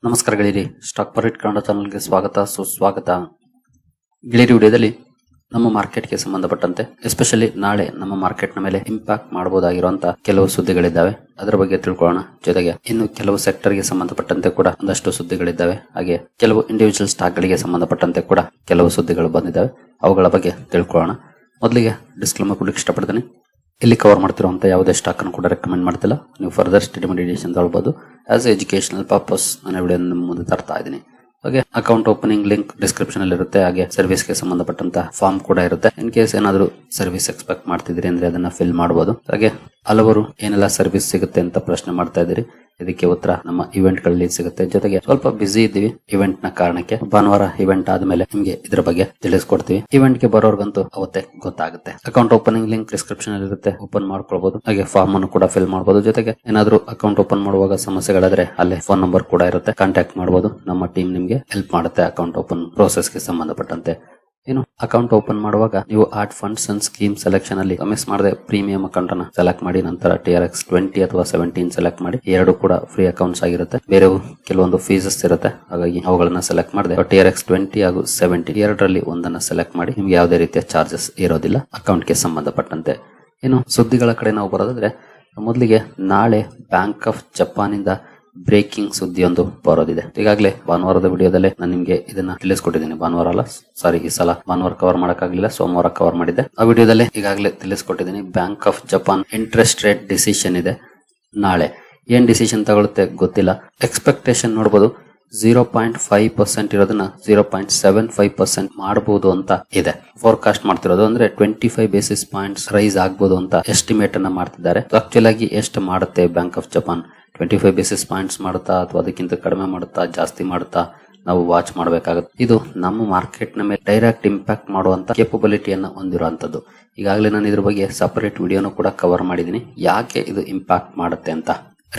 ನಮಸ್ಕಾರ ಗೆಳೆಯರಿ, stock market Kannada ಚಾನಲ್ಗೆ ಸ್ವಾಗತ ಸುಸ್ವಾಗತ. ಗೆಳೆಯರಿ, ವಿಡಿಯೋದಲ್ಲಿ ನಮ್ಮ ಮಾರ್ಕೆಟ್ಗೆ ಸಂಬಂಧಪಟ್ಟಂತೆ ಎಸ್ಪೆಷಲಿ ನಾಳೆ ನಮ್ಮ ಮಾರ್ಕೆಟ್ನ ಮೇಲೆ ಇಂಪ್ಯಾಕ್ಟ್ ಮಾಡಬಹುದಾಗಿರುವಂತಹ ಕೆಲವು ಸುದ್ದಿಗಳಿದ್ದಾವೆ. ಅದರ ಬಗ್ಗೆ ತಿಳ್ಕೊಳ್ಳೋಣ. ಜೊತೆಗೆ ಇನ್ನು ಕೆಲವು ಸೆಕ್ಟರ್ಗೆ ಸಂಬಂಧಪಟ್ಟಂತೆ ಕೂಡ ಒಂದಷ್ಟು ಸುದ್ದಿಗಳಿದ್ದಾವೆ. ಹಾಗೆ ಕೆಲವು ಇಂಡಿವಿಜುವಲ್ ಸ್ಟಾಕ್ ಗಳಿಗೆ ಸಂಬಂಧಪಟ್ಟಂತೆ ಕೂಡ ಕೆಲವು ಸುದ್ದಿಗಳು ಬಂದಿದ್ದಾವೆ. ಅವುಗಳ ಬಗ್ಗೆ ತಿಳ್ಕೊಳ್ಳೋಣ. ಮೊದಲಿಗೆ ಡಿಸ್ಕ್ಲೇಮರ್ ಕೊಡಲಿಕ್ಕೆ ಇಷ್ಟಪಡ್ತೀನಿ. ಇಲ್ಲಿ ಕವರ್ ಮಾಡ್ತಿರುವಂತಹ ಯಾವುದೇ ಸ್ಟಾಕ್ ಅನ್ನು ಕೂಡ ರೆಕಮೆಂಡ್ ಮಾಡ್ತಿಲ್ಲ. ನೀವು ಫರ್ದರ್ ಸ್ಟಡಿ ಮೆಡಿಟೇಷನ್ ತಗೊಳ್ಬಹುದು. ಆಸ್ ಎಜುಕೇಶನಲ್ ಪರ್ಪಸ್ ನಾನು ವಿಡಿಯೋ ಮುಂದೆ ತರ್ತಾ ಇದ್ದೀನಿ. ಹಾಗೆ ಅಕೌಂಟ್ ಓಪನಿಂಗ್ ಲಿಂಕ್ ಡಿಸ್ಕ್ರಿಪ್ಷನ್ ಅಲ್ಲಿ ಇರುತ್ತೆ. ಹಾಗೆ ಸರ್ವಿಸ್ ಗೆ ಸಂಬಂಧಪಟ್ಟಂತಹ ಫಾರ್ಮ್ ಕೂಡ ಇರುತ್ತೆ. ಇನ್ ಕೇಸ್ ಏನಾದ್ರು ಸರ್ವಿಸ್ ಎಕ್ಸ್ಪೆಕ್ಟ್ ಮಾಡ್ತಿದ್ರಿ ಅಂದ್ರೆ ಅದನ್ನ ಫಿಲ್ ಮಾಡಬಹುದು. ಹಾಗೆ ಹಲವರು ಏನೆಲ್ಲ ಸರ್ವಿಸ್ ಸಿಗುತ್ತೆ ಅಂತ ಪ್ರಶ್ನೆ ಮಾಡ್ತಾ ಇದ್ದೀರಿ. ಇದಕ್ಕೆ ಉತ್ತರ ನಮ್ಮ ಇವೆಂಟ್ ಗಳಲ್ಲಿ ಸಿಗುತ್ತೆ. ಜೊತೆಗೆ ಸ್ವಲ್ಪ ಬಿಸಿ ಇದ್ದೀವಿ ಇವೆಂಟ್ ನ ಕಾರಣಕ್ಕೆ. ಭಾನುವಾರ ಇವೆಂಟ್ ಆದ್ಮೇಲೆ ನಿಮ್ಗೆ ಇದ್ರ ಬಗ್ಗೆ ತಿಳಿಸ್ಕೊಡ್ತೀವಿ. ಇವೆಂಟ್ ಗೆ ಬರೋರ್ಗಂತೂ ಅವತ್ತೇ ಗೊತ್ತಾಗುತ್ತೆ. ಅಕೌಂಟ್ ಓಪನಿಂಗ್ ಲಿಂಕ್ ಡಿಸ್ಕ್ರಿಪ್ಷನ್ ಅಲ್ಲಿ ಇರುತ್ತೆ, ಓಪನ್ ಮಾಡ್ಕೊಳ್ಬಹುದು. ಹಾಗೆ ಫಾರ್ಮ್ ಅನ್ನು ಕೂಡ ಫಿಲ್ ಮಾಡಬಹುದು. ಜೊತೆಗೆ ಏನಾದ್ರು ಅಕೌಂಟ್ ಓಪನ್ ಮಾಡುವಾಗ ಸಮಸ್ಯೆಗಳಾದ್ರೆ ಅಲ್ಲೇ ಫೋನ್ ನಂಬರ್ ಕೂಡ ಇರುತ್ತೆ, ಕಾಂಟ್ಯಾಕ್ಟ್ ಮಾಡಬಹುದು. ನಮ್ಮ ಟೀಮ್ ನಿಮ್ಗೆ ಹೆಲ್ಪ್ ಮಾಡುತ್ತೆ ಅಕೌಂಟ್ ಓಪನ್ ಪ್ರೋಸೆಸ್ ಗೆ ಸಂಬಂಧಪಟ್ಟಂತೆ. ಏನು ಅಕೌಂಟ್ ಓಪನ್ ಮಾಡುವಾಗ ನೀವು add funds and scheme selection ಅಲ್ಲಿ ಮಿಸ್ ಮಾಡದೆ ಪ್ರೀಮಿಯಂ ಅಕೌಂಟ್ ಅನ್ನ ಸೆಲೆಕ್ಟ್ ಮಾಡಿ, ನಂತರ TRX 20 ಅಥವಾ 17 ಸೆಲೆಕ್ಟ್ ಮಾಡಿ. ಎರಡು ಕೂಡ ಫ್ರೀ ಅಕೌಂಟ್ಸ್ ಆಗಿರುತ್ತೆ. ಬೇರೆ ಕೆಲವೊಂದು ಫೀಸಸ್ ಇರುತ್ತೆ, ಹಾಗಾಗಿ ಅವುಗಳನ್ನ ಸೆಲೆಕ್ಟ್ ಮಾಡದೆ TRX 20 ಹಾಗೂ 17 ಎರಡರಲ್ಲಿ ಒಂದನ್ನ ಸೆಲೆಕ್ಟ್ ಮಾಡಿ. ನಿಮ್ಗೆ ಯಾವುದೇ ರೀತಿಯ ಚಾರ್ಜಸ್ ಇರೋದಿಲ್ಲ ಅಕೌಂಟ್ ಗೆ ಸಂಬಂಧಪಟ್ಟಂತೆ. ಇನ್ನು ಸುದ್ದಿಗಳ ಕಡೆ ನಾವು ಬರೋದಾದ್ರೆ, ಮೊದಲಿಗೆ ನಾಳೆ ಬ್ಯಾಂಕ್ ಆಫ್ ಜಪಾನ್ ಇಂದ ಬ್ರೇಕಿಂಗ್ ಸುದ್ದಿಯೊಂದು ಬರೋದಿದೆ. ಈಗಾಗಲೇ ಭಾನುವಾರದ ವಿಡಿಯೋದಲ್ಲೇ ನಾನು ನಿಮ್ಗೆ ಇದನ್ನ ತಿಳಿಸ್ಕೊಟ್ಟಿದ್ದೀನಿ. ಭಾನುವಾರ ಅಲ್ಲ, ಸಾರಿ, ಈ ಸಲ ಭಾನುವಾರ ಕವರ್ ಮಾಡಕ್ಕಾಗಲಿಲ್ಲ, ಸೋಮವಾರ ಕವರ್ ಮಾಡಿದ್ದೆ. ಆ ವಿಡಿಯೋದಲ್ಲೇ ಈಗಾಗಲೇ ತಿಳಿಸ್ಕೊಟ್ಟಿದ್ದೀನಿ. Bank of Japan interest rate decision ಇದೆ ನಾಳೆ. ಏನ್ ಡಿಸಿಷನ್ ತಗೊಳುತ್ತೆ ಗೊತ್ತಿಲ್ಲ. ಎಕ್ಸ್ಪೆಕ್ಟೇಷನ್ ನೋಡಬಹುದು 0.5% ಇರೋದನ್ನ 0.75% ಮಾಡಬಹುದು ಅಂತ ಇದೆ. ಫೋರ್ಕಾಸ್ಟ್ ಮಾಡ್ತಿರೋದು ಅಂದ್ರೆ 25 ಬೇಸಿಸ್ ಪಾಯಿಂಟ್ಸ್ ರೈಸ್ ಆಗಬಹುದು ಅಂತ ಎಸ್ಟಿಮೇಟ್ ಅನ್ನ ಮಾಡ್ತಿದ್ದಾರೆ. ಆಕ್ಚುಲ್ ಆಗಿ ಎಷ್ಟು ಮಾಡುತ್ತೆ bank of Japan? 25 basis points ಮಾಡುತ್ತಾ ಅಥವಾ ಅದಕ್ಕಿಂತ ಕಡಿಮೆ ಮಾಡುತ್ತಾ, ಜಾಸ್ತಿ ಮಾಡುತ್ತಾ, ನಾವು ವಾಚ್ ಮಾಡಬೇಕಾಗುತ್ತೆ. ಇದು ನಮ್ಮ ಮಾರ್ಕೆಟ್ ನ ಮೇಲೆ ಡೈರೆಕ್ಟ್ ಇಂಪ್ಯಾಕ್ಟ್ ಮಾಡುವಂತ ಕೇಪಬಿಲಿಟಿಯನ್ನ ಹೊಂದಿರುವಂತದ್ದು. ಈಗಾಗಲೇ ನಾನು ಇದ್ರ ಬಗ್ಗೆ ಸಪರೇಟ್ ವಿಡಿಯೋನು ಕೂಡ ಕವರ್ ಮಾಡಿದೀನಿ, ಯಾಕೆ ಇದು ಇಂಪ್ಯಾಕ್ಟ್ ಮಾಡುತ್ತೆ ಅಂತ.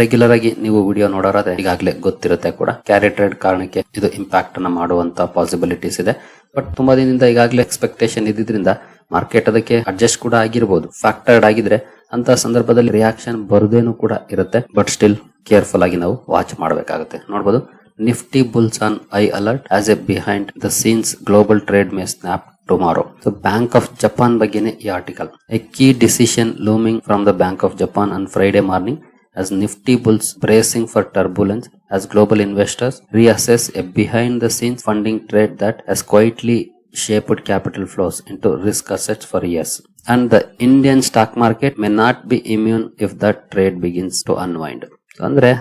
ರೆಗ್ಯುಲರ್ ಆಗಿ ನೀವು ವಿಡಿಯೋ ನೋಡೋರಾದ್ರೆ ಈಗಾಗಲೇ ಗೊತ್ತಿರುತ್ತೆ ಕೂಡ. ಕ್ಯಾರಿ ಟ್ರೇಡ್ ಕಾರಣಕ್ಕೆ ಇದು ಇಂಪ್ಯಾಕ್ಟ್ ಅನ್ನ ಮಾಡುವಂತ ಪಾಸಿಬಿಲಿಟೀಸ್ ಇದೆ. ಬಟ್ ತುಂಬಾ ದಿನದಿಂದ ಈಗಾಗಲೇ ಎಕ್ಸ್ಪೆಕ್ಟೇಷನ್ ಇದ್ದಿದ್ರಿಂದ ಮಾರ್ಕೆಟ್ ಅದಕ್ಕೆ ಅಡ್ಜಸ್ಟ್ ಕೂಡ ಆಗಿರಬಹುದು. ಫ್ಯಾಕ್ಟರ್ಡ್ ಆಗಿದ್ರೆ ಅಂತ ಸಂದರ್ಭದಲ್ಲಿ ರಿಯಾಕ್ಷನ್ ಬರುದೇನು ಕೂಡ ಇರುತ್ತೆ. ಬಟ್ ಸ್ಟಿಲ್ ಕೇರ್ಫುಲ್ ಆಗಿ ನಾವು ವಾಚ್ ಮಾಡಬೇಕಾಗುತ್ತೆ. ನೋಡಬಹುದು, Nifty bulls on high alert as a behind the scenes global trade may snap tomorrow. So bank of Japan ಬಗ್ಗೆನೇ ಈ article. A key decision looming from the bank of Japan on Friday morning as Nifty bulls bracing for turbulence as global investors reassess a behind-the-scenes funding trade that has quietly shaped capital flows into risk assets for years. And the Indian stock market may not be immune if that trade begins to unwind. ಅಂದ್ರೆ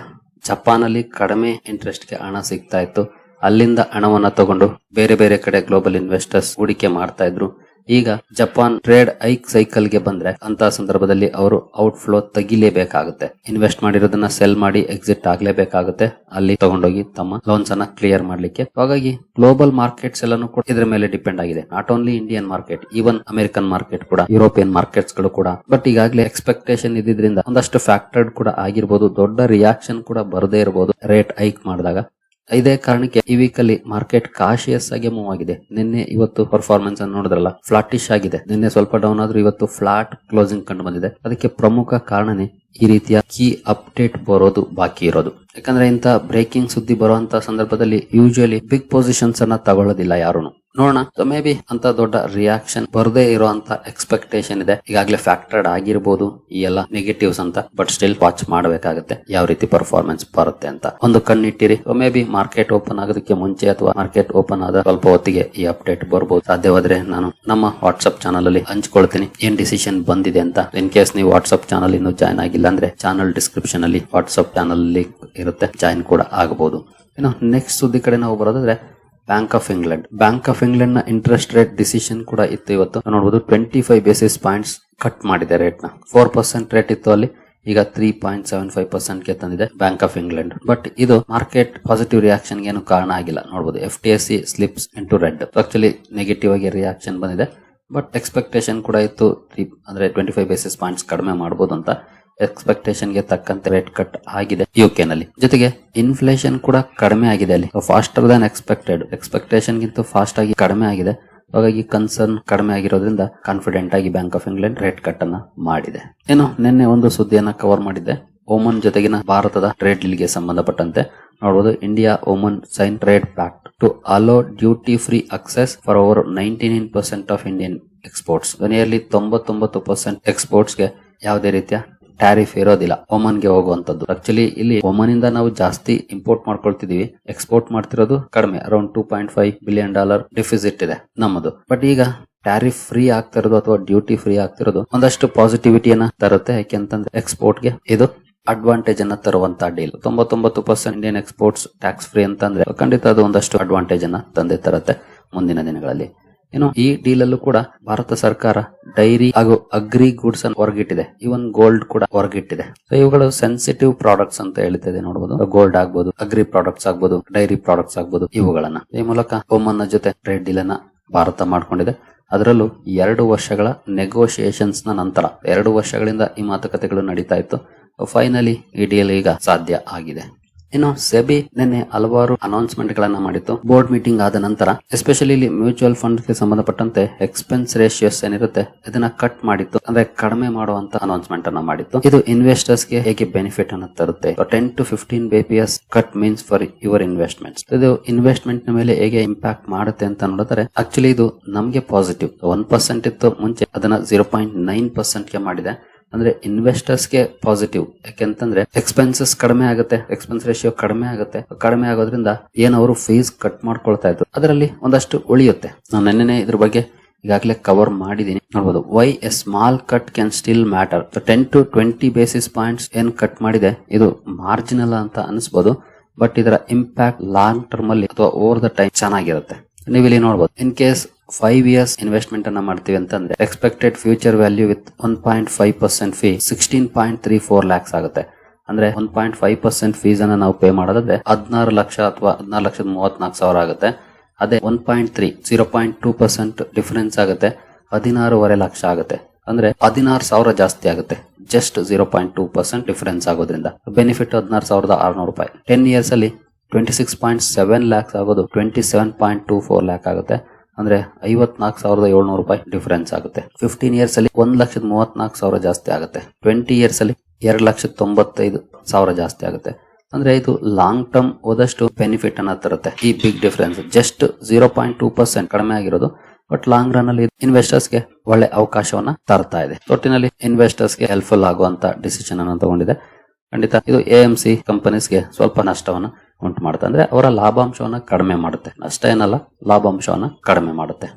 ಜಪಾನಲ್ಲಿ ಕಡಿಮೆ interest ಗೆ ಹಣ ಸಿಗ್ತಾ ಇತ್ತು. ಅಲ್ಲಿಂದ ಹಣವನ್ನ ತಗೊಂಡು ಬೇರೆ ಬೇರೆ ಕಡೆ ಗ್ಲೋಬಲ್ ಇನ್ವೆಸ್ಟರ್ಸ್ ಹೂಡಿಕೆ ಮಾಡ್ತಾ ಇದ್ರು. ಈಗ ಜಪಾನ್ ಟ್ರೇಡ್ ಹೈಕ್ ಸೈಕಲ್ ಗೆ ಬಂದ್ರೆ ಅಂತ ಸಂದರ್ಭದಲ್ಲಿ ಅವರು ಔಟ್ ಫ್ಲೋ ತೆಗಿಲೇಬೇಕಾಗುತ್ತೆ. ಇನ್ವೆಸ್ಟ್ ಮಾಡಿರೋದನ್ನ ಸೆಲ್ ಮಾಡಿ ಎಕ್ಸಿಟ್ ಆಗ್ಲೇಬೇಕಾಗುತ್ತೆ, ಅಲ್ಲಿ ತಗೊಂಡೋಗಿ ತಮ್ಮ ಲೋನ್ಸ್ ಅನ್ನ ಕ್ಲಿಯರ್ ಮಾಡ್ಲಿಕ್ಕೆ. ಹಾಗಾಗಿ ಗ್ಲೋಬಲ್ ಮಾರ್ಕೆಟ್ಸ್ ಎಲ್ಲಾನು ಕೂಡ ಇದ್ರ ಮೇಲೆ ಡಿಪೆಂಡ್ ಆಗಿದೆ. Not only Indian market, even American market ಕೂಡ, ಯುರೋಪಿಯನ್ ಮಾರ್ಕೆಟ್ಸ್ ಗಳು ಕೂಡ. ಬಟ್ ಈಗಾಗಲೇ ಎಕ್ಸ್ಪೆಕ್ಟೇಷನ್ ಇದ್ದಿದ್ರಿಂದ ಒಂದಷ್ಟು ಫ್ಯಾಕ್ಟರ್ಡ್ ಕೂಡ ಆಗಿರ್ಬೋದು, ದೊಡ್ಡ ರಿಯಾಕ್ಷನ್ ಕೂಡ ಬರದೇ ಇರಬಹುದು ರೇಟ್ ಹೈಕ್ ಮಾಡಿದಾಗ. ಇದೇ ಕಾರಣಕ್ಕೆ ಈ ವೀಕ್ ಅಲ್ಲಿ ಮಾರ್ಕೆಟ್ ಕಾಶಿಯಸ್ ಆಗಿ ಮೂವ್ ಆಗಿದೆ. ನಿನ್ನೆ ಇವತ್ತು ಪರ್ಫಾರ್ಮೆನ್ಸ್ ಅನ್ನು ನೋಡಿದ್ರಲ್ಲ, ಫ್ಲಾಟಿಶ್ ಆಗಿದೆ. ನಿನ್ನೆ ಸ್ವಲ್ಪ ಡೌನ್ ಆದ್ರೂ ಇವತ್ತು ಫ್ಲಾಟ್ ಕ್ಲೋಸಿಂಗ್ ಕಂಡು ಬಂದಿದೆ. ಅದಕ್ಕೆ ಪ್ರಮುಖ ಕಾರಣನೇ ಈ ರೀತಿಯ ಕೀ ಅಪ್ಡೇಟ್ ಬರೋದು ಬಾಕಿ ಇರೋದು. ಯಾಕಂದ್ರೆ ಇಂತ ಬ್ರೇಕಿಂಗ್ ಸುದ್ದಿ ಬರುವಂತ ಸಂದರ್ಭದಲ್ಲಿ ಯೂಶುವಲಿ ಬಿಗ್ ಪೊಸಿಷನ್ಸ್ ಅನ್ನ ತಗೊಳ್ಳೋದಿಲ್ಲ ಯಾರುನು. ನೋಡೋಣ, ಸೊ ಮೇ ಬಿ ಅಂತ ದೊಡ್ಡ ರಿಯಾಕ್ಷನ್ ಬರದೇ ಇರುವಂತ ಎಕ್ಸ್ಪೆಕ್ಟೇಷನ್ ಇದೆ. ಈಗಾಗಲೇ ಫ್ಯಾಕ್ಟರ್ಡ್ ಆಗಿರ್ಬೋದು ಈ ಎಲ್ಲ ನೆಗೆಟಿವ್ಸ್ ಅಂತ. ಬಟ್ ಸ್ಟಿಲ್ ವಾಚ್ ಮಾಡಬೇಕಾಗುತ್ತೆ ಯಾವ ರೀತಿ ಪರ್ಫಾರ್ಮೆನ್ಸ್ ಬರುತ್ತೆ ಅಂತ. ಒಂದು ಕಣ್ಣಿಟ್ಟಿರಿ. ಮೇ ಬಿ ಮಾರ್ಕೆಟ್ ಓಪನ್ ಆಗೋದಕ್ಕೆ ಮುಂಚೆ ಅಥವಾ ಮಾರ್ಕೆಟ್ ಓಪನ್ ಆದ ಸ್ವಲ್ಪ ಹೊತ್ತಿಗೆ ಈ ಅಪ್ಡೇಟ್ ಬರ್ಬೋದು. ಸಾಧ್ಯವಾದ್ರೆ ನಾನು ನಮ್ಮ ವಾಟ್ಸ್ಆಪ್ ಚಾನಲ್ ಅಲ್ಲಿ ಹಂಚ್ಕೊಳ್ತೀನಿ ಏನ್ ಡಿಸಿಷನ್ ಬಂದಿದೆ ಅಂತ. ಇನ್ ಕೇಸ್ ನೀವು ವಾಟ್ಸ್ಆಪ್ ಚಾನಲ್ ಇನ್ನೂ ಜಾಯ್ನ್ ಆಗಿಲ್ಲ ಅಂದ್ರೆ ಚಾನಲ್ ಡಿಸ್ಕ್ರಿಪ್ಷನ್ ಅಲ್ಲಿ ವಾಟ್ಸ್ಆಪ್ ಚಾನಲ್ ಲಿಂಕ್ ಇರುತ್ತೆ, ಜಾಯ್ನ್ ಕೂಡ ಆಗಬಹುದು. ಇನ್ನು ನೆಕ್ಸ್ಟ್ ಸುದ್ದಿ ಕಡೆ ನಾವು ಬರೋದಾದ್ರೆ ಬ್ಯಾಂಕ್ ಆಫ್ ಇಂಗ್ಲೆಂಡ್ ನ ಇಂಟ್ರೆಸ್ಟ್ ರೇಟ್ ಡಿಸಿಷನ್ ಕೂಡ ಇತ್ತು ಇವತ್ತು. ನೋಡಬಹುದು 25 ಬೇಸಿಸ್ ಪಾಯಿಂಟ್ಸ್ ಕಟ್ ಮಾಡಿದೆ ರೇಟ್ ನ. 4% ರೇಟ್ ಇತ್ತು ಅಲ್ಲಿ, ಈಗ 3.75% ಗೆ ತಂದಿದೆ ಬ್ಯಾಂಕ್ ಆಫ್ ಇಂಗ್ಲೆಂಡ್. ಬಟ್ ಇದು ಮಾರ್ಕೆಟ್ ಪಾಸಿಟಿವ್ ರಿಯಾಕ್ಷನ್ ಏನು ಕಾರಣ ಆಗಿಲ್ಲ. ನೋಡಬಹುದು FTSE slips into red. Actually negative ಆಗಿ ರಿಯಾಕ್ಷನ್ ಬಂದಿದೆ. ಬಟ್ ಎಕ್ಸ್ಪೆಕ್ಟೇಷನ್ ಕೂಡ ಇತ್ತು ಅಂದ್ರೆ 25 ಬೇಸಿಸ್ ಪಾಯಿಂಟ್ಸ್ ಕಡಿಮೆ ಮಾಡಬಹುದು ಅಂತ. ಎಕ್ಸ್ಪೆಕ್ಟೇಷನ್ ಗೆ ತಕ್ಕಂತೆ ರೇಟ್ ಕಟ್ ಆಗಿದೆ ಯುಕೆ ನಲ್ಲಿ. ಜೊತೆಗೆ ಇನ್ಫ್ಲೇಷನ್ ಕೂಡ ಕಡಿಮೆ ಆಗಿದೆ ಅಲ್ಲಿ, ಫಾಸ್ಟರ್ ದನ್ ಎಕ್ಸ್ಪೆಕ್ಟೇಷನ್ ಗಿಂತ ಫಾಸ್ಟ್ ಆಗಿ ಕಡಿಮೆ ಆಗಿದೆ. ಹಾಗಾಗಿ ಕನ್ಸರ್ನ್ ಕಡಿಮೆ ಆಗಿರೋದ್ರಿಂದ ಕಾನ್ಫಿಡೆಂಟ್ ಆಗಿ bank of England rate cut ಅನ್ನ ಮಾಡಿದೆ. ನಿನ್ನೆ ಒಂದು ಸುದ್ದಿಯನ್ನ ಕವರ್ ಮಾಡಿದ್ದೆ. ಓಮನ್ ಜೊತೆಗಿನ ಭಾರತದ ಟ್ರೇಡ್ ಡೀಲ್ ಗೆ ಸಂಬಂಧಪಟ್ಟಂತೆ. ನೋಡಬಹುದು. India Oman sign trade pact to allow duty free access for over 99% of Indian exports. Nearly 99% exports ಗೆ ಯಾವುದೇ ರೀತಿಯ ಟ್ಯಾರಿಫ್ ಇರೋದಿಲ್ಲ ಒಮನ್ ಗೆ ಹೋಗುವಂತದ್ದು. ಆಕ್ಚುಲಿ ಇಲ್ಲಿ ಒಮನ್ ಇಂದ ನಾವು ಜಾಸ್ತಿ ಇಂಪೋರ್ಟ್ ಮಾಡ್ಕೊಳ್ತಿದೀವಿ, ಎಕ್ಸ್ಪೋರ್ಟ್ ಮಾಡ್ತಿರೋದು ಕಡಿಮೆ, ಅರೌಂಡ್ $2.5 ಬಿಲಿಯನ್ ಡೆಫಿಸಿಟ್ ಇದೆ ನಮ್ಮದು. ಬಟ್ ಈಗ ಟ್ಯಾರಿಫ್ ಫ್ರೀ ಆಗ್ತಿರೋದು ಅಥವಾ ಡ್ಯೂಟಿ ಫ್ರೀ ಆಗ್ತಿರೋದು ಒಂದಷ್ಟು ಪಾಸಿಟಿವಿಟಿಯನ್ನ ತರುತ್ತೆ. ಯಾಕೆಂತಂದ್ರೆ ಎಕ್ಸ್ಪೋರ್ಟ್ ಗೆ ಇದು ಅಡ್ವಾಂಟೇಜ್ ಅನ್ನ ತರುವಂತ deal. 99% Indian exports tax free ಅಂತಂದ್ರೆ ಖಂಡಿತ ಅದು ಒಂದಷ್ಟು ಅಡ್ವಾಂಟೇಜ್ ಅನ್ನ ತಂದೆ ತರುತ್ತೆ ಮುಂದಿನ ದಿನಗಳಲ್ಲಿ. ಇನ್ನು ಈ ಡೀಲ್ ಅಲ್ಲೂ ಕೂಡ ಭಾರತ ಸರ್ಕಾರ ಡೈರಿ ಹಾಗೂ ಅಗ್ರಿ ಗೂಡ್ಸ್ ಅನ್ನು ಹೊರಗಿಟ್ಟಿದೆ, ಇವನ್ ಗೋಲ್ಡ್ ಕೂಡ ಹೊರಗಿಟ್ಟಿದೆ. ಸೊ ಇವುಗಳು ಸೆನ್ಸಿಟಿವ್ ಪ್ರಾಡಕ್ಟ್ಸ್ ಅಂತ ಹೇಳ್ತಿದೆ ನೋಡಬಹುದು. ಗೋಲ್ಡ್ ಆಗ್ಬಹುದು, ಅಗ್ರಿ ಪ್ರಾಡಕ್ಟ್ಸ್ ಆಗ್ಬಹುದು, ಡೈರಿ ಪ್ರಾಡಕ್ಟ್ಸ್ ಆಗ್ಬಹುದು. ಇವುಗಳನ್ನ ಈ ಮೂಲಕ ಒಮನ್ನ ಜೊತೆ ಟ್ರೇಡ್ ಡೀಲ್ ಅನ್ನ ಭಾರತ ಮಾಡ್ಕೊಂಡಿದೆ. ಅದರಲ್ಲೂ 2 ವರ್ಷಗಳ ನೆಗೋಷಿಯೇಷನ್ಸ್ ನ ನಂತರ, 2 ವರ್ಷಗಳಿಂದ ಈ ಮಾತುಕತೆಗಳು ನಡೀತಾ ಇತ್ತು. ಫೈನಲಿ ಈ ಡೀಲ್ ಈಗ ಸಾಧ್ಯ ಆಗಿದೆ. ಇನ್ನು ಸೆಬಿ ನಿನ್ನೆ ಹಲವಾರು ಅನೌನ್ಸ್ಮೆಂಟ್ ಗಳನ್ನ ಮಾಡಿತ್ತು. ಬೋರ್ಡ್ ಮೀಟಿಂಗ್ ಆದ ನಂತರ ಎಸ್ಪೆಷಲಿ ಇಲ್ಲಿ ಮ್ಯೂಚುವಲ್ ಫಂಡ್ ಗೆ ಸಂಬಂಧಪಟ್ಟಂತೆ ಎಕ್ಸ್ಪೆನ್ಸ್ ರೇಷಿಯೋಸ್ ಏನಿರುತ್ತೆ ಇದನ್ನ ಕಟ್ ಮಾಡಿತ್ತು, ಅಂದ್ರೆ ಕಡಿಮೆ ಮಾಡುವಂತ ಅನೌನ್ಸ್ಮೆಂಟ್ ಅನ್ನ ಮಾಡಿತ್ತು. ಇದು ಇನ್ವೆಸ್ಟರ್ಸ್ ಗೆ ಹೇಗೆ ಬೆನಿಫಿಟ್ ಅನ್ನು ತರುತ್ತೆ. 10 to 15 BPS cut means for your investments. ಇದು ಇನ್ವೆಸ್ಟ್ಮೆಂಟ್ ನ ಮೇಲೆ ಹೇಗೆ ಇಂಪ್ಯಾಕ್ಟ್ ಮಾಡುತ್ತೆ ಅಂತ ನೋಡಿದ್ರೆ ಆಕ್ಚುಲಿ ಇದು ನಮ್ಗೆ ಪಾಸಿಟಿವ್. 1% ಇತ್ತು ಮುಂಚೆ, ಅದನ್ನ 0.9% ಗೆ ಮಾಡಿದೆ. ಅಂದ್ರೆ ಇನ್ವೆಸ್ಟರ್ಸ್ ಗೆ ಪಾಸಿಟಿವ್. ಯಾಕೆಂತಂದ್ರೆ ಎಕ್ಸ್ಪೆನ್ಸಸ್ ಕಡಿಮೆ ಆಗುತ್ತೆ, ಎಕ್ಸ್ಪೆನ್ಸ್ ರೇಷಿಯೋ ಕಡಿಮೆ ಆಗುತ್ತೆ. ಕಡಿಮೆ ಆಗೋದ್ರಿಂದ ಏನವರು ಫೀಸ್ ಕಟ್ ಮಾಡ್ಕೊಳ್ತಾ ಇದ್ರು ಅದರಲ್ಲಿ ಒಂದಷ್ಟು ಉಳಿಯುತ್ತೆ. ನಾನು ನೆನ್ನೆ ಇದ್ರ ಬಗ್ಗೆ ಈಗಾಗಲೇ ಕವರ್ ಮಾಡಿದೀನಿ, ನೋಡಬಹುದು. Why a small cut can still matter. 10 to 20 basis points ಏನ್ ಕಟ್ ಮಾಡಿದೆ ಇದು ಮಾರ್ಜಿನಲ್ ಅಂತ ಅನಿಸಬಹುದು, ಬಟ್ ಇದರ ಇಂಪ್ಯಾಕ್ಟ್ ಲಾಂಗ್ ಟರ್ಮ್ ಅಲ್ಲಿ ಅಥವಾ ಓವರ್ ದ ಟೈಮ್ ಚೆನ್ನಾಗಿರುತ್ತೆ. ನೀವಿಲ್ಲಿ ನೋಡಬಹುದು, ಇನ್ ಕೇಸ್ 5 years ಇನ್ವೆಸ್ಟ್ಮೆಂಟ್ ಅನ್ನ ಮಾಡ್ತೀವಿ ಅಂತಂದ್ರೆ expected future value with 1.5% fee 16.34 lakhs ಆಗುತ್ತೆ. ಅಂದ್ರೆ 1.5% ಫೀಸ್ ಅನ್ನ ನಾವು ಪೇ ಮಾಡೋದಾದ್ರೆ 16 ಲಕ್ಷ ಅಥವಾ 16,34,000 ಆಗುತ್ತೆ. ಅದೇ 0.2% ಡಿಫರೆನ್ಸ್ ಆಗುತ್ತೆ, 16.5 ಲಕ್ಷ ಆಗುತ್ತೆ. ಅಂದ್ರೆ 16,000 ಜಾಸ್ತಿ ಆಗುತ್ತೆ ಜಸ್ಟ್ 0.2% ಡಿಫರೆನ್ಸ್ ಆಗೋದ್ರಿಂದ. ಬೆನಿಫಿಟ್ 16,600 ರೂಪಾಯಿ. 10 years ಅಲ್ಲಿ 26.7 lakhs ಆಗೋದು 27.24 lakh ಆಗುತ್ತೆ. ಅಂದ್ರೆ 54,700 ರೂಪಾಯಿ ಡಿಫರೆನ್ಸ್ ಆಗುತ್ತೆ. 15 years ಅಲ್ಲಿ 1,34,000 ಜಾಸ್ತಿ ಆಗುತ್ತೆ. 20 years ಅಲ್ಲಿ 2,95,000 ಜಾಸ್ತಿ ಆಗುತ್ತೆ. ಅಂದ್ರೆ ಇದು ಲಾಂಗ್ ಟರ್ಮ್ ಹೋದಷ್ಟು ಬೆನಿಫಿಟ್ ಅನ್ನ ತರುತ್ತೆ. ಈ ಬಿಗ್ ಡಿಫರೆನ್ಸ್ ಜಸ್ಟ್ 0.2% ಕಡಿಮೆ ಆಗಿರೋದು, ಬಟ್ ಲಾಂಗ್ ರನ್ ಅಲ್ಲಿ ಇನ್ವೆಸ್ಟರ್ಸ್ ಗೆ ಒಳ್ಳೆ ಅವಕಾಶವನ್ನ ತರ್ತಾ ಇದೆ. ಒಟ್ಟಿನಲ್ಲಿ ಇನ್ವೆಸ್ಟರ್ಸ್ ಗೆ ಹೆಲ್ಪ್ಫುಲ್ ಆಗುವಂತ ಡಿಸಿಷನ್ ಅನ್ನು ತಗೊಂಡಿದೆ. ಖಂಡಿತ ಇದು AMC ಕಂಪನೀಸ್ ಗೆ ಸ್ವಲ್ಪ ನಷ್ಟವನ್ನ ಉಂಟು ಮಾಡುತ್ತೆ. ಅಂದ್ರೆ ಅವರ ಲಾಭಾಂಶವನ್ನ ಕಡಿಮೆ ಮಾಡುತ್ತೆ, ನಷ್ಟ ಏನಲ್ಲ, ಲಾಭಾಂಶವನ್ನ ಕಡಿಮೆ ಮಾಡುತ್ತೆ.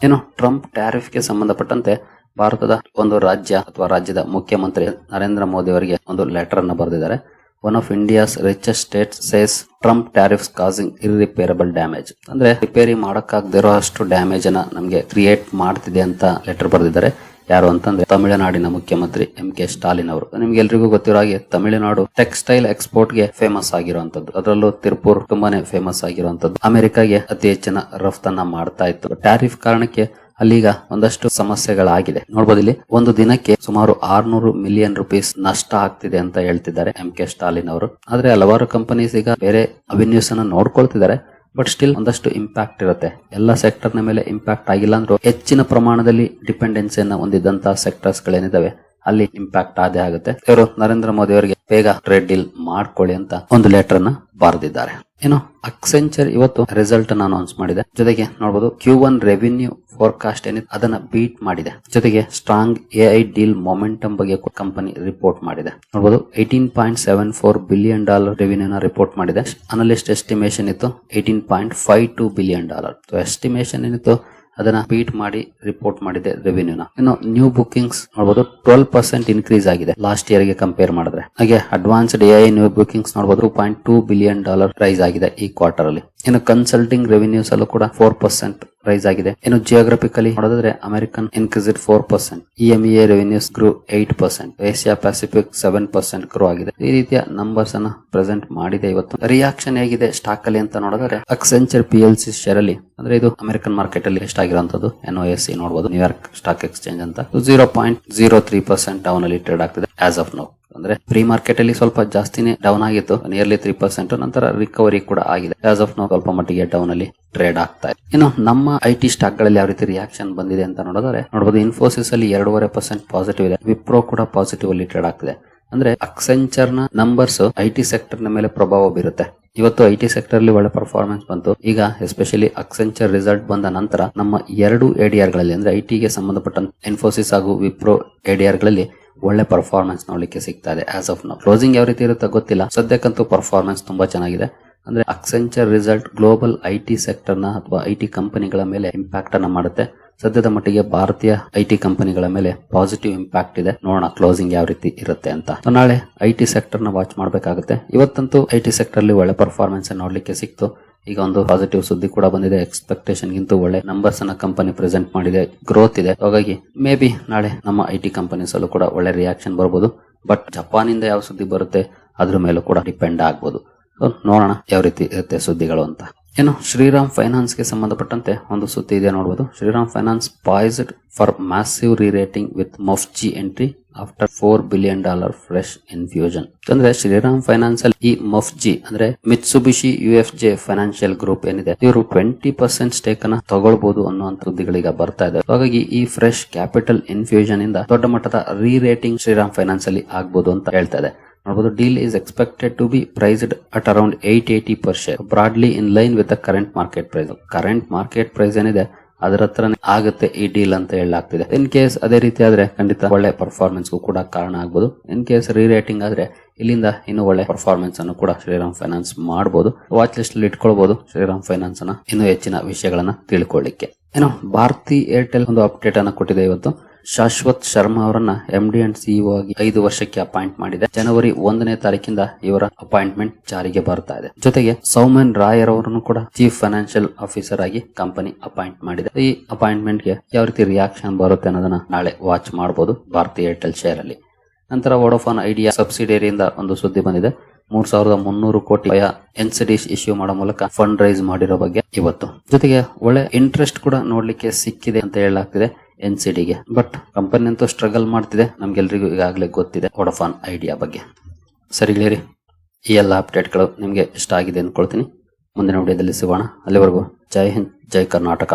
ಏನು ಟ್ರಂಪ್ ಟ್ಯಾರಿಫ್ ಗೆ ಸಂಬಂಧಪಟ್ಟಂತೆ ಭಾರತದ ಒಂದು ರಾಜ್ಯ ಅಥವಾ ರಾಜ್ಯದ ಮುಖ್ಯಮಂತ್ರಿ ನರೇಂದ್ರ ಮೋದಿ ಅವರಿಗೆ ಒಂದು ಲೆಟರ್ ಅನ್ನ ಬರೆದಿದ್ದಾರೆ. One of India's richest States says Trump tariffs causing irreparable damage. ಅಂದ್ರೆ ರಿಪೇರಿ ಮಾಡಕ್ಕಾಗದಿರೋ ಅಷ್ಟು ಡ್ಯಾಮೇಜ್ ಅನ್ನ ನಮಗೆ ಕ್ರಿಯೇಟ್ ಮಾಡ್ತಿದೆ ಅಂತ ಲೆಟರ್ ಬರೆದಿದ್ದಾರೆ. ಯಾರು ಅಂತಂದ್ರೆ ತಮಿಳುನಾಡಿನ ಮುಖ್ಯಮಂತ್ರಿ MK ಸ್ಟಾಲಿನ್ ಅವರು. ನಿಮ್ಗೆ ಎಲ್ರಿಗೂ ಗೊತ್ತಿರೋ ಹಾಗೆ ತಮಿಳುನಾಡು ಟೆಕ್ಸ್ಟೈಲ್ ಎಕ್ಸ್ಪೋರ್ಟ್ ಗೆ ಫೇಮಸ್ ಆಗಿರುವಂತದ್ದು, ಅದರಲ್ಲೂ ತಿರುಪೂರ್ ತುಂಬಾನೇ ಫೇಮಸ್ ಆಗಿರುವಂತದ್ದು. ಅಮೆರಿಕಾಗೆ ಅತಿ ಹೆಚ್ಚಿನ ರಫ್ತನ್ನ ಮಾಡ್ತಾ ಇತ್ತು. ಟ್ಯಾರಿಫ್ ಕಾರಣಕ್ಕೆ ಅಲ್ಲಿಗ ಒಂದಷ್ಟು ಸಮಸ್ಯೆಗಳಾಗಿದೆ. ನೋಡಬಹುದು, ಇಲ್ಲಿ ಒಂದು ದಿನಕ್ಕೆ ಸುಮಾರು 600 ಮಿಲಿಯನ್ ರೂಪೀಸ್ ನಷ್ಟ ಆಗ್ತಿದೆ ಅಂತ ಹೇಳ್ತಿದ್ದಾರೆ MK ಸ್ಟಾಲಿನ್ ಅವರು. ಆದ್ರೆ ಹಲವಾರು ಕಂಪನೀಸ್ ಈಗ ಬೇರೆ ಅವೆನ್ಯೂಸ್ ಅನ್ನ ನೋಡ್ಕೊಳ್ತಿದ್ದಾರೆ, ಬಟ್ ಸ್ಟಿಲ್ ಒಂದಷ್ಟು ಇಂಪ್ಯಾಕ್ಟ್ ಇರುತ್ತೆ. ಎಲ್ಲ ಸೆಕ್ಟರ್ ನ ಮೇಲೆ ಇಂಪ್ಯಾಕ್ಟ್ ಆಗಿಲ್ಲ ಅಂದ್ರೂ ಹೆಚ್ಚಿನ ಪ್ರಮಾಣದಲ್ಲಿ ಡಿಪೆಂಡೆನ್ಸಿಯನ್ನ ಹೊಂದಿದಂತಹ ಸೆಕ್ಟರ್ಸ್ ಗಳೇನಿದಾವೆ ಅಲ್ಲಿ ಇಂಪ್ಯಾಕ್ಟ್ ಆದೇ ಆಗುತ್ತೆ. ಇವರು ನರೇಂದ್ರ ಮೋದಿ ಅವರಿಗೆ ಬೇಗ ಟ್ರೇಡ್ ಡೀಲ್ ಮಾಡ್ಕೊಳ್ಳಿ ಅಂತ ಒಂದು ಲೆಟರ್ ಅನ್ನ ಬರೆದಿದ್ದಾರೆ. ಏನು ಅಕ್ಸೆಂಚರ್ ಇವತ್ತು ರಿಸಲ್ಟ್ ಅನ್ನು ಅನೌನ್ಸ್ ಮಾಡಿದೆ. ಜೊತೆಗೆ ನೋಡಬಹುದು Q1 ರೆವಿನ್ಯೂ ಫೋರ್ಕಾಸ್ಟ್ ಏನಿದೆ ಅದನ್ನ ಬೀಟ್ ಮಾಡಿದೆ. ಜೊತೆಗೆ ಸ್ಟ್ರಾಂಗ್ AI ಡೀಲ್ ಮೊಮೆಂಟಮ್ ಬಗ್ಗೆ ಕಂಪನಿ ರಿಪೋರ್ಟ್ ಮಾಡಿದೆ. ನೋಡಬಹುದು, $18.74 ಬಿಲಿಯನ್ ರೆವಿನ್ಯೂನ ರಿಪೋರ್ಟ್ ಮಾಡಿದೆ. ಅನಲಿಸ್ಟ್ ಎಸ್ಟಿಮೇಷನ್ ಇತ್ತು $18.52 ಬಿಲಿಯನ್. ಎಸ್ಟಿಮೇಷನ್ ಏನಿತ್ತು ಅದನ್ನ ಬೀಟ್ ಮಾಡಿ ರಿಪೋರ್ಟ್ ಮಾಡಿದೆ ರೆವಿನ್ಯೂನ. ಇನ್ನು ನ್ಯೂ ಬುಕಿಂಗ್ಸ್ ನೋಡಬಹುದು 12% ಇನ್ಕ್ರೀಸ್ ಆಗಿದೆ ಲಾಸ್ಟ್ ಇಯರ್ ಗೆ ಕಂಪೇರ್ ಮಾಡಿದ್ರೆ. ಹಾಗೆ ಅಡ್ವಾನ್ಸ್ಡ್ AI ನ್ಯೂ ಬುಕಿಂಗ್ಸ್ ನೋಡಬಹುದು $2.2 ಬಿಲಿಯನ್ ರೈಸ್ ಆಗಿದೆ ಈ ಕ್ವಾರ್ಟರ್ ಅಲ್ಲಿ. ಇನ್ನು ಕನ್ಸಲ್ಟಿಂಗ್ ರೆವಿನ್ಯೂಸ್ ಅಲ್ಲೂ ಕೂಡ 4% ರೈಸ್ ಆಗಿದೆ. ಇನ್ನು ಜಿಯೋಗ್ರಫಿಕಲಿ ನೋಡಿದ್ರೆ American increase 4%, EMEA revenues grew 8%, Asia Pacific 7% grow ಆಗಿದೆ. ಈ ರೀತಿಯ ನಂಬರ್ಸ್ ಅನ್ನ ಪ್ರೆಸೆಂಟ್ ಮಾಡಿದೆ. ಇವತ್ತು ರಿಯಾಕ್ಷನ್ ಹೇಗಿದೆ ಸ್ಟಾಕ್ ಅಲ್ಲಿ ಅಂತ ನೋಡಿದ್ರೆ ಅಕ್ಸೆಂಚರ್ PLC ಶೇರ್ ಅಲ್ಲಿ, ಅಂದ್ರೆ ಇದು ಅಮೆರಿಕನ್ ಮಾರ್ಕೆಟ್ ಅಲ್ಲಿ ಎಷ್ಟಾಗಿರುವಂತದ್ದು NOSE ನೋಡಬಹುದು, ನ್ಯೂಯಾರ್ಕ್ ಸ್ಟಾಕ್ ಎಕ್ಸ್ಚೇಂಜ್ ಅಂತ 0.03% ಡೌನ್ ಅಲ್ಲಿ ಟ್ರೇಡ್ ಆಗ್ತಿದೆ ಆಸ್ ಆಫ್ ನೌ. ಅಂದ್ರೆ ಪ್ರೀ ಮಾರ್ಕೆಟ್ ಅಲ್ಲಿ ಸ್ವಲ್ಪ ಜಾಸ್ತಿನೇ ಡೌನ್ ಆಗಿತ್ತು, ನಿಯರ್ಲಿ 3%. ನಂತರ ರಿಕವರಿ ಕೂಡ ಆಗಿದೆ. ಆಸ್ ಆಫ್ ನೌ ಸ್ವಲ್ಪ ಮಟ್ಟಿಗೆ ಡೌನ್ ಅಲ್ಲಿ ಟ್ರೇಡ್ ಆಗ್ತಾ ಇದೆ. ಇನ್ನು ನಮ್ಮ IT ಸ್ಟಾಕ್ ಗಳಲ್ಲಿ ಯಾವ ರೀತಿ ರಿಯಾಕ್ಷನ್ ಬಂದಿದೆ ಅಂತ ನೋಡಿದ್ರೆ ನೋಡಬಹುದು, ಇನ್ಫೋಸಿಸ್ ಅಲ್ಲಿ 2.5% ಪಾಸಿಟಿವ್ ಇದೆ. ವಿಪ್ರೋ ಕೂಡ ಪಾಸಿಟಿವ್ ಅಲ್ಲಿ ಟ್ರೇಡ್ ಆಗ್ತಿದೆ. ಅಂದ್ರೆ ಅಕ್ಸೆಂಚರ್ ನ ನಂಬರ್ಸ್ IT ಸೆಕ್ಟರ್ ನ ಮೇಲೆ ಪ್ರಭಾವ ಬೀರುತ್ತೆ. ಇವತ್ತು ಐಟಿ ಸೆಕ್ಟರ್ ಅಲ್ಲಿ ಒಳ್ಳೆ ಪರ್ಫಾರ್ಮೆನ್ಸ್ ಬಂತು. ಈಗ ಎಸ್ಪೆಷಲಿ ಅಕ್ಸೆಂಚರ್ ರಿಸಲ್ಟ್ ಬಂದ ನಂತರ ನಮ್ಮ 2 ADR ಗಳಲ್ಲಿ ಅಂದ್ರೆ ಐಟಿಗೆ ಸಂಬಂಧಪಟ್ಟ ಇನ್ಫೋಸಿಸ್ ಹಾಗೂ ವಿಪ್ರೋ ADR ಗಳಲ್ಲಿ ಒಳ್ಳೆ ಪರ್ಫಾರ್ಮೆನ್ಸ್ ನೋಡ್ಲಿಕ್ಕೆ ಸಿಗ್ತಾ ಇದೆ. ಆಸ್ ಆಫ್ ನೌ ಕ್ಲೋಸಿಂಗ್ ಯಾವ ರೀತಿ ಇರುತ್ತೋ ಗೊತ್ತಿಲ್ಲ, ಸದ್ಯಕ್ಕಂತೂ ಪರ್ಫಾರ್ಮೆನ್ಸ್ ತುಂಬಾ ಚೆನ್ನಾಗಿದೆ. ಅಂದ್ರೆ ಅಕ್ಸೆಂಚರ್ ರಿಸಲ್ಟ್ ಗ್ಲೋಬಲ್ ಐಟಿ ಸೆಕ್ಟರ್ ನ ಅಥವಾ ಐಟಿ ಕಂಪನಿಗಳ ಮೇಲೆ ಇಂಪ್ಯಾಕ್ಟ್ ಅನ್ನ ಮಾಡುತ್ತೆ. ಸದ್ಯದ ಮಟ್ಟಿಗೆ ಭಾರತೀಯ ಐಟಿ ಕಂಪನಿಗಳ ಮೇಲೆ ಪಾಸಿಟಿವ್ ಇಂಪ್ಯಾಕ್ಟ್ ಇದೆ. ನೋಡೋಣ ಕ್ಲೋಸಿಂಗ್ ಯಾವ ರೀತಿ ಇರುತ್ತೆ ಅಂತ. ನಾಳೆ ಐಟಿ ಸೆಕ್ಟರ್ ನ ವಾಚ್ ಮಾಡಬೇಕಾಗುತ್ತೆ. ಇವತ್ತಂತೂ ಐಟಿ ಸೆಕ್ಟರ್ ಅಲ್ಲಿ ಒಳ್ಳೆ ಪರ್ಫಾರ್ಮೆನ್ಸ್ ನೋಡ್ಲಿಕ್ಕೆ ಸಿಕ್ತು. ಈಗ ಒಂದು ಪಾಸಿಟಿವ್ ಸುದ್ದಿ ಕೂಡ ಬಂದಿದೆ. ಎಕ್ಸ್ಪೆಕ್ಟೇಷನ್ ಗಿಂತ ಒಳ್ಳೆ ನಂಬರ್ಸ್ ಅನ್ನ ಕಂಪನಿ ಪ್ರೆಸೆಂಟ್ ಮಾಡಿದೆ, ಗ್ರೋತ್ ಇದೆ. ಹಾಗಾಗಿ ಮೇ ಬಿ ನಾಳೆ ನಮ್ಮ ಐಟಿ ಕಂಪನೀಸ್ ಅಲ್ಲೂ ಕೂಡ ಒಳ್ಳೆ ರಿಯಾಕ್ಷನ್ ಬರ್ಬೋದು. ಬಟ್ ಜಪಾನ್ ಇಂದ ಯಾವ ಸುದ್ದಿ ಬರುತ್ತೆ ಅದ್ರ ಮೇಲೂ ಕೂಡ ಡಿಪೆಂಡ್ ಆಗ್ಬೋದು. ನೋಡೋಣ ಯಾವ ರೀತಿ ಇರುತ್ತೆ ಸುದ್ದಿಗಳು ಅಂತ. ಏನು ಶ್ರೀರಾಮ್ ಫೈನಾನ್ಸ್ ಗೆ ಸಂಬಂಧಪಟ್ಟಂತೆ ಒಂದು ಸುದ್ದಿ ಇದೆ ನೋಡಬಹುದು. Shriram Finance poised for massive rerating with MUFG entry after $4 billion fresh infusion. ಅಂದ್ರೆ ಶ್ರೀರಾಮ್ ಫೈನಾನ್ಸ್ ಅಲ್ಲಿ ಈ ಮಫ್ಜಿ ಅಂದ್ರೆ ಮಿತ್ಸುಬಿಶಿ UFJ ಫೈನಾನ್ಷಿಯಲ್ ಗ್ರೂಪ್ ಏನಿದೆ, ಇವರು 20% ಸ್ಟೇಕ್ ಅನ್ನ ತಗೊಳ್ಬಹುದು ಅನ್ನುವಂತ ಸುದ್ದಿಗಳೀಗ ಬರ್ತಾ ಇದೆ. ಹಾಗಾಗಿ ಈ ಫ್ರೆಶ್ ಕ್ಯಾಪಿಟಲ್ ಇನ್ಫ್ಯೂಷನ್ ಇಂದ ದೊಡ್ಡ ಮಟ್ಟದ ರೀರೇಟಿಂಗ್ ಶ್ರೀರಾಮ್ ಫೈನಾನ್ಸ್ ಅಲ್ಲಿ ಆಗ್ಬಹುದು ಅಂತ ಹೇಳ್ತಾ ಇದೆ. ನೋಡಬಹುದು, deal is expected to be priced at around $880 per share, broadly in line with the current market price. Current market price ಏನಿದೆ ಅದರ ಹತ್ರನೇ ಆಗುತ್ತೆ ಈ ಡೀಲ್ ಅಂತ ಹೇಳಲಾಗ್ತಿದೆ. ಇನ್ ಕೇಸ್ ಅದೇ ರೀತಿ ಆದ್ರೆ ಖಂಡಿತ ಒಳ್ಳೆ ಪರ್ಫಾರ್ಮೆನ್ಸ್ ಕೂಡ ಕಾರಣ ಆಗ್ಬೋದು. ಇನ್ ಕೇಸ್ ರೀರೇಟಿಂಗ್ ಆದ್ರೆ ಇಲ್ಲಿಂದ ಇನ್ನು ಒಳ್ಳೆ ಪರ್ಫಾರ್ಮೆನ್ಸ್ ಅನ್ನು ಕೂಡ ಶ್ರೀರಾಮ್ ಫೈನಾನ್ಸ್ ಮಾಡಬಹುದು. ವಾಚ್ ಲಿಸ್ಟ್ ಅಲ್ಲಿ ಇಟ್ಕೊಳ್ಬಹುದು ಶ್ರೀರಾಮ್ ಫೈನಾನ್ಸ್ ಅನ್ನ ಇನ್ನೂ ಹೆಚ್ಚಿನ ವಿಷಯಗಳನ್ನ ತಿಳ್ಕೊಳ್ಳಿಕ್ಕೆ. ಏನು ಭಾರತಿ ಏರ್ಟೆಲ್ ಒಂದು ಅಪ್ಡೇಟ್ ಅನ್ನ ಕೊಟ್ಟಿದೆ ಇವತ್ತು. ಶಾಶ್ವತ್ ಶರ್ಮಾ ಅವರನ್ನ MD and CEO ಆಗಿ 5 ವರ್ಷಕ್ಕೆ ಅಪಾಯಿಂಟ್ ಮಾಡಿದೆ. ಜನವರಿ 1ನೇ ತಾರೀಕಿಂದ ಇವರ ಅಪಾಯಿಂಟ್ಮೆಂಟ್ ಜಾರಿಗೆ ಬರ್ತಾ ಇದೆ. ಜೊತೆಗೆ ಸೌಮೆನ್ ರಾಯರ್ ಅವರನ್ನು ಕೂಡ ಚೀಫ್ ಫೈನಾನ್ಷಿಯಲ್ ಆಫೀಸರ್ ಆಗಿ ಕಂಪನಿ ಅಪಾಯಿಂಟ್ ಮಾಡಿದೆ. ಈ ಅಪಾಯಿಂಟ್ಮೆಂಟ್ ಗೆ ಯಾವ ರೀತಿ ರಿಯಾಕ್ಷನ್ ಬರುತ್ತೆ ಅನ್ನೋದನ್ನ ನಾಳೆ ವಾಚ್ ಮಾಡಬಹುದು ಭಾರತಿ ಏರ್ಟೆಲ್ ಶೇರ್ ಅಲ್ಲಿ. ನಂತರ ವೋಡಾಫೋನ್ ಐಡಿಯಾ ಸಬ್ಸಿಡಿಯರಿಯಿಂದ ಒಂದು ಸುದ್ದಿ ಬಂದಿದೆ. 3,300 ಕೋಟಿ NCDs ಇಶ್ಯೂ ಮಾಡೋ ಮೂಲಕ ಫಂಡ್ ರೈಸ್ ಮಾಡಿರೋ ಬಗ್ಗೆ ಇವತ್ತು. ಜೊತೆಗೆ ಒಳ್ಳೆ ಇಂಟ್ರೆಸ್ಟ್ ಕೂಡ ನೋಡ್ಲಿಕ್ಕೆ ಸಿಕ್ಕಿದೆ ಅಂತ ಹೇಳಲಾಗ್ತಿದೆ NCD ಗೆ. ಬಟ್ ಕಂಪನಿ ಅಂತೂ ಸ್ಟ್ರಗಲ್ ಮಾಡ್ತಿದೆ, ನಮ್ಗೆಲ್ರಿಗೂ ಈಗಾಗಲೇ ಗೊತ್ತಿದೆ ವೋಡಾಫೋನ್ ಐಡಿಯಾ ಬಗ್ಗೆ. ಸರಿ ಗೆಳೆಯರಿ, ಈ ಎಲ್ಲ ಅಪ್ಡೇಟ್ಗಳು ನಿಮ್ಗೆ ಇಷ್ಟ ಆಗಿದೆ ಅಂದ್ಕೊಳ್ತೀನಿ. ಮುಂದಿನ ವಿಡಿಯೋದಲ್ಲಿ ಸಿಗೋಣ. ಅಲ್ಲಿವರೆಗೂ ಜೈ ಹಿಂದ್, ಜೈ ಕರ್ನಾಟಕ.